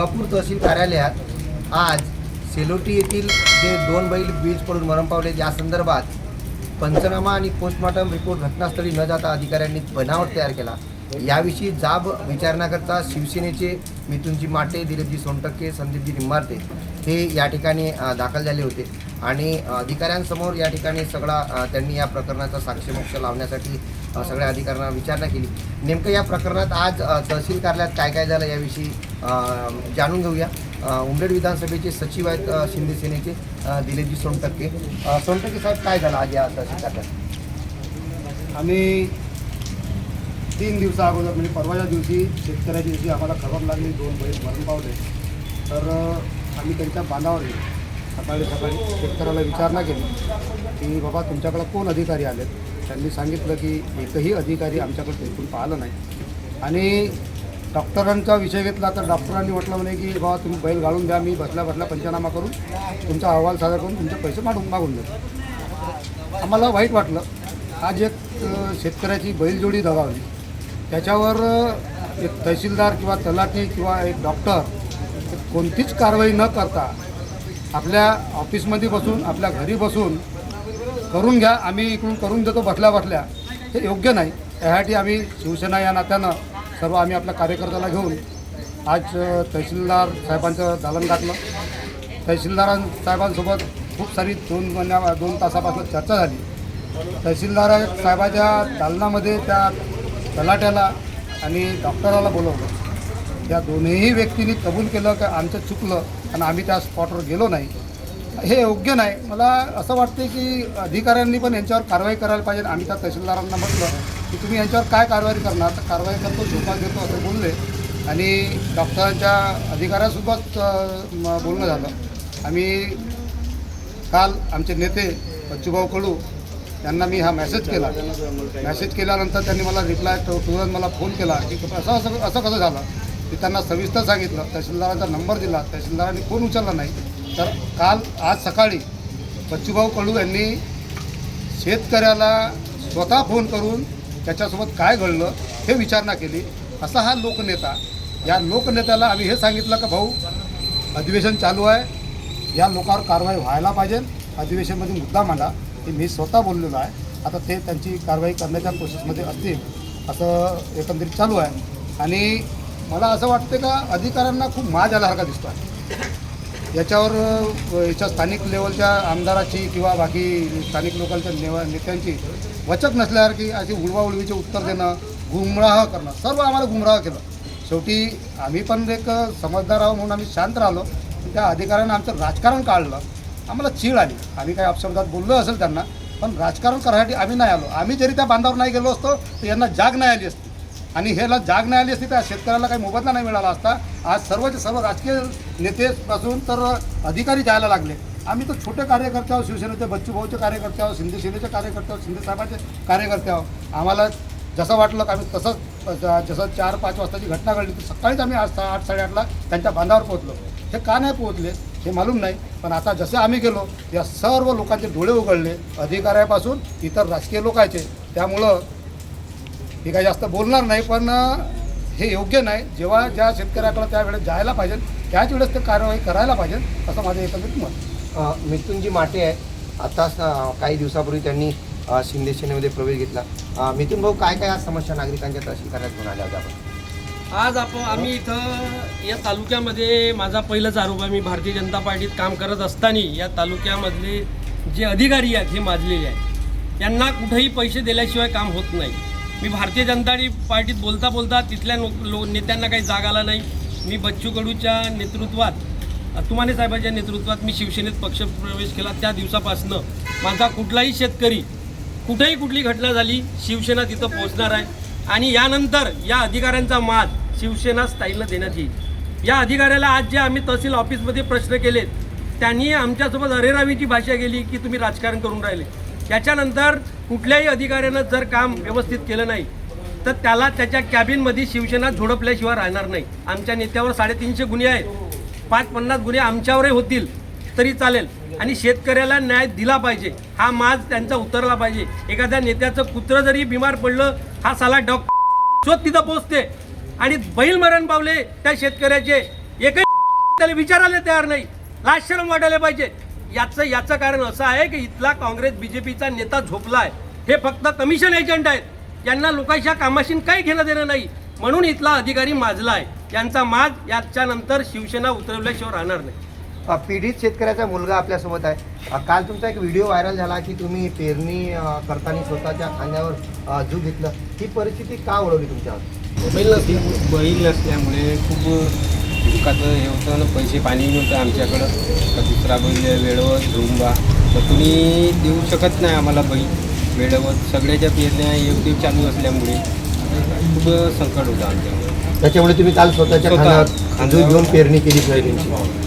शहापूर तहसील कार्यालयात आज सेलोटी येथील जे 2 बैल वीज पडून मरण पावले या संदर्भात पंचनामा आणि पोस्टमॉर्टम रिपोर्ट घटनास्थळी न जाता अधिकाऱ्यांनी बनावट तयार केला। याविषयी जाब विचारण्याकरता शिवसेनेचे मिथुनजी माटे, दिलीपजी सोनटक्के, संदीपजी निंबारते हे या ठिकाणी दाखल झाले होते आणि अधिकाऱ्यांसमोर या ठिकाणी त्यांनी या प्रकरणाचा साक्षीमोक्ष लावण्यासाठी सगळ्या अधिकाऱ्यांना विचारणा केली। नेमकं या प्रकरणात आज तहसील कार्यालयात काय काय झालं याविषयी जाणून घेऊया। उमरेड विधानसभेचे सचिव आहेत शिंदे सेनेचे दिलीपजी सोनटक्के। सोनटक्के साहेब, काय झालं आज या तहसील कार्यालयात? आम्ही 3 दिवसा अगोदर म्हणजे परवाच्या दिवशी शेतकऱ्याच्या दिवशी आम्हाला खबर लागली 2 बैल मरण पावले। तर आम्ही त्यांच्या बांधावर गेलो। सकाळी शेतकऱ्याला विचारणा केली की बाबा तुमच्याकडे कोण अधिकारी आलेत? त्यांनी सांगितलं की एकही अधिकारी आमच्याकडे देखून पाहिलं नाही। आणि डॉक्टरांचा विषय घेतला तर डॉक्टरांनी म्हटलं म्हणे की बाबा तुम्ही बैल गाळून द्या, मी बसल्या पंचनामा करून तुमचा अहवाल सादर करून तुमचे पैसे मागून देतो। आम्हाला वाईट वाटलं। आज एक शेतकऱ्याची बैलजोडी दगावली, त्याच्यावर एक तहसीलदार किंवा तलाठी किंवा एक डॉक्टर कोणतीच कारवाई न करता आपल्या ऑफिसमध्ये बसून आपल्या घरी बसून करून घ्या, आम्ही इकडून करून देतो बसल्या हे योग्य नाही। त्यासाठी आम्ही शिवसेना या नात्यानं सर्व आम्ही आपल्या कार्यकर्त्याला घेऊन आज तहसीलदार साहेबांचं दालन घातलं। तहसीलदार साहेबांसोबत खूप सारी 2 तासापासून चर्चा झाली। तहसीलदार साहेबाच्या दालनामध्ये त्या तलाट्याला आणि डॉक्टराला बोलवलं। त्या दोन्ही व्यक्तींनी कबूल केलं की आमचं चुकलं आणि आम्ही त्या स्पॉटवर गेलो नाही। हे योग्य नाही। मला असं वाटते की अधिकाऱ्यांनी पण यांच्यावर कारवाई करायला पाहिजे। आम्ही त्या तहसीलदारांना म्हटलं की तुम्ही यांच्यावर काय कारवाई करणार? तर कारवाई करतो, झोपा घेतो असं बोलले आणि डॉक्टरांच्या अधिकाऱ्यासोबत बोलणं झालं। आम्ही काल आमचे नेते बच्चूभाऊ कडू यांना मी हा मेसेज केला। मेसेज केल्यानंतर त्यांनी मला रिप्लाय तुरंत मला फोन केला की असं कसं झालं। मी त्यांना सविस्तर सांगितलं, तहसीलदाराचा नंबर दिला, तहसीलदारांनी फोन उचलला नाही। तर आज सकाळी बच्चूभाऊ कडू यांनी शेतकऱ्याला स्वतः फोन करून त्याच्यासोबत काय घडलं हे विचारणा केली। असा हा लोकनेता, या लोकनेत्याला आम्ही हे सांगितलं की भाऊ अधिवेशन चालू आहे, या लोकांवर कारवाई व्हायला पाहिजे, अधिवेशनमध्ये मुद्दा मांडा, हे मी स्वतः बोललेलो आहे। आता ते त्यांची कारवाई करण्याच्या प्रोसेसमध्ये असतील असं एकंदरीत चालू आहे। आणि मला असं वाटतं का अधिकाऱ्यांना खूप माज आल्यासारखा दिसतो आहे याच्या स्थानिक लेवलच्या आमदाराची किंवा बाकी स्थानिक लोकलच्या नेत्यांची वचक नसल्यासारखी अशी उडवाउडवीचे उत्तर देणं, गुमराह करणं, सर्व आम्हाला गुमराह केलं। शेवटी आम्ही पण एक समजदार आहोत म्हणून आम्ही शांत राहिलो। त्या अधिकाऱ्यांना आमचं राजकारण काढलं, आम्हाला चीड आली। आम्ही काही अपशब्दात बोललो असेल त्यांना, पण राजकारण करायसाठी आम्ही नाही आलो। आम्ही जरी त्या बांधावर नाही गेलो असतो तर यांना जाग नाही आली असती आणि ह्याला जाग नाही आली असती तर शेतकऱ्याला काही मोबदला नाही मिळाला असता। आज सर्वचे सर्व राजकीय नेतेपासून तर अधिकारी जायला लागले। आम्ही तर छोटे कार्यकर्ते आहोत, शिवसेनेचे बच्चूभाऊचे कार्यकर्ते आहोत, शिंदे सेनेचे कार्यकर्ते आहोत, शिंदे साहेबांचे कार्यकर्ते आहोत। आम्हाला जसं वाटलं की आम्ही तसंच जसं 4-5 वाजताची घटना घडली तर सकाळीच आम्ही आज 8-8:30ला त्यांच्या बांधावर पोहोचलो। हे का नाही पोहोचले हे मालूम नाही, पण आता जसे आम्ही गेलो या सर्व लोकांचे डोळे उघडले, अधिकाऱ्यापासून इतर राजकीय लोकांचे। त्यामुळं मी काही जास्त बोलणार नाही, पण हे योग्य नाही। जेव्हा ज्या शेतकऱ्याकडे त्यावेळेस जायला पाहिजे त्याच वेळेस ते कारवाई करायला पाहिजे असं माझं एकंदरीत मत। मिथुनजी माटे आहे, आता काही दिवसापूर्वी त्यांनी शिंदे सेनेमध्ये प्रवेश घेतला। मिथुन भाऊ, काय काय आज समस्या नागरिकांच्या तहसील कार्यालयात घेऊन आल्या होत्या? आज आम्ही इथं या तालुक्यामध्ये माझा पहिलाच आरोप आहे। मी भारतीय जनता पार्टीत काम करत असताना या तालुक्यामधले जे अधिकारी आहेत हे माजलेले आहेत, यांना कुठेही पैसे दिल्याशिवाय काम होत नाही। मी भारतीय जनता पार्टीत बोलता तिथल्या नेत्यांना काही जाग आला नाही। मी बच्चू कडूच्या नेतृत्वात, तुमाने साहेबांच्या नेतृत्वात मी शिवसेनेत पक्षप्रवेश केला। त्या दिवसापासून माझा कुठलाही शेतकरी कुठेही कुठली घटना झाली शिवसेना तिथं पोहोचणार आहे आणि यानंतर या अधिकाऱ्यांचा माज शिवसेना स्थायीला देण्यात येईल। या अधिकाऱ्याला आज जे आम्ही तहसील ऑफिसमध्ये प्रश्न केलेत त्यांनी आमच्यासोबत अरेरावीची भाषा केली की तुम्ही राजकारण करून राहिले। त्याच्यानंतर कुठल्याही अधिकाऱ्यानं जर काम व्यवस्थित केलं नाही तर त्याला त्याच्या कॅबिनमध्ये शिवसेना झोडपल्याशिवाय राहणार नाही। आमच्या नेत्यावर 350 गुन्हे आहेत, 50 गुन्हे आमच्यावरही होतील तरी चालेल आणि शेतकऱ्याला न्याय दिला पाहिजे। हा माज त्यांचा उतरला पाहिजे। एखाद्या नेत्याचं कुत्र जरी बिमार पडलं हा साला डॉक्टर तिथं पोहोचते आणि बैल मरण पावले त्या शेतकऱ्याचे एकही त्याला विचारायला तयार नाही. लाज शरम वाटायला पाहिजे. याचं कारण असं आहे की इथला काँग्रेस बीजेपीचा नेता झोपलाय. हे फक्त कमिशन एजंट आहेत. यांना लोकांच्या कामाशी काही घेणं देणं नाही. म्हणून इथला अधिकारी माजला आहे. यांचा माज याच्यानंतर शिवसेना उतरवल्याशिवाय राहणार नाही. पीडित शेतकऱ्याचा मुलगा आपल्यासोबत आहे. काल तुमचा एक व्हिडिओ व्हायरल झाला की तुम्ही पेरणी करताना स्वतःच्या खांद्यावर जीव घेतलं. ही परिस्थिती का ओढवली तुमच्यावर? बैल नसल्यामुळे खूप दुःखाचं हे होतं ना. पैसे पाणी नव्हतं आमच्याकडं. तर दुसरा बैल वेळेवर घेऊन बा, तर तुम्ही देऊ शकत नाही आम्हाला बैल वेळेवर. सगळ्याच्या पेरण्या एवढी चालू असल्यामुळे खूप संकट होतं आमच्यावर. त्याच्यामुळे तुम्ही काल स्वतःच्या खांद्यावर जीव घेऊन पेरणी केली सोयाबीनची.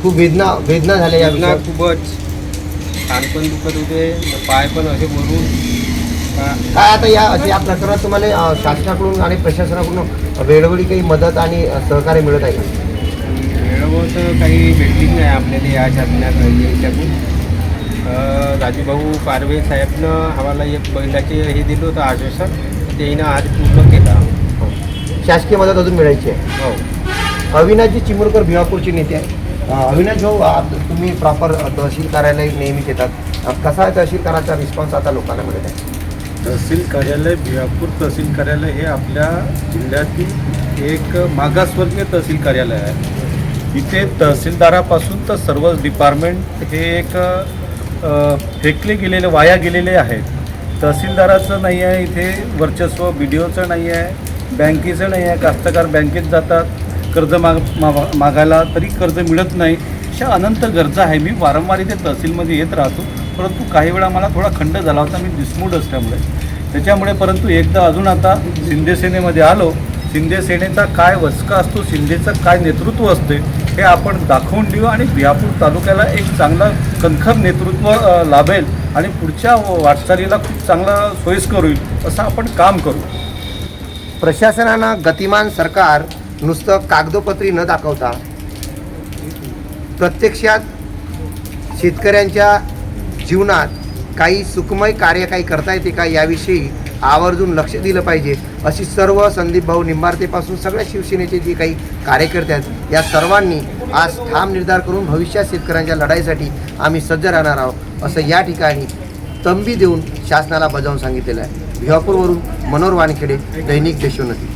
खूप वेदना झाल्या या यांना विषयावर. खूपच कान पण दुखत होते, पाय पण असे भरून काय आता या प्रकरणात तुम्हाला शासनाकडून आणि प्रशासनाकडून वेळोवेळी काही मदत आणि सहकार्य मिळत आहे का? वेळेवर तर काही भेटलीच नाही आपल्याला या शासनात याच्यातून. राजूभाऊ पारवे साहेबनं आम्हाला एक बैलाचे हे दिलं होतं आश्वासन, त्यानं आज पूर्ण केला. शासकीय मदत अजून मिळायची आहे. हो. अविनाशजी चिमुरकर भिवापूरचे नेते आहे. अविनाश भाऊ, तुम्ही प्रॉपर तहसील कार्यालय नेहमीच येतात. कसा आहे तहसील कार्याचा रिस्पॉन्स आता लोकांना मिळत आहे? तहसील कार्यालय भिवापूर तहसील कार्यालय हे आपल्या जिल्ह्यातील एक मागासवर्गीय तहसील कार्यालय आहे. इथे तहसीलदारापासून तर सर्वच डिपार्टमेंट हे एक फेकले गेलेले, वाया गेलेले आहेत. तहसीलदाराचं नाही आहे इथे वर्चस्व, BDOचं नाही आहे, बँकेचं नाही आहे. कास्तकार बँकेत जातात कर्ज मागायला, तरी कर्ज मिळत नाही. अशा अनंत गरजा आहे. मी वारंवार इथे तहसीलमध्ये येत राहतो, परंतु काही वेळा मला थोडा खंड झाला होता, मी दिसमूड असल्यामुळे त्याच्यामुळे. परंतु एकदा अजून आता शिंदे सेनेमध्ये आलो. शिंदे सेनेचा काय वचका असतो, शिंदेचं काय नेतृत्व असते हे आपण दाखवून देऊ आणि भिवापूर तालुक्याला एक चांगला कणखर नेतृत्व लाभेल आणि पुढच्या वाटचालीला खूप चांगला सोयीस्कर होईल असं आपण काम करू. प्रशासनानं गतिमान सरकार नुसतं कागदोपत्री न दाखवता प्रत्यक्षात शेतकऱ्यांच्या जीवनात काही सुखमय कार्य काही करता येते का याविषयी आवर्जून लक्ष दिलं पाहिजे, अशी सर्व संदीप भाऊ निंबार्तेपासून सगळ्या शिवसेनेचे जे काही कार्यकर्ते आहेत या सर्वांनी आज ठाम निर्धार करून भविष्यात शेतकऱ्यांच्या लढाईसाठी आम्ही सज्ज राहणार आहोत असं या ठिकाणी तंबी देऊन शासनाला बजावून सांगितलेलं आहे. भिवापूरवरून मनोहर वानखेडे, दैनिक देशोन्नती.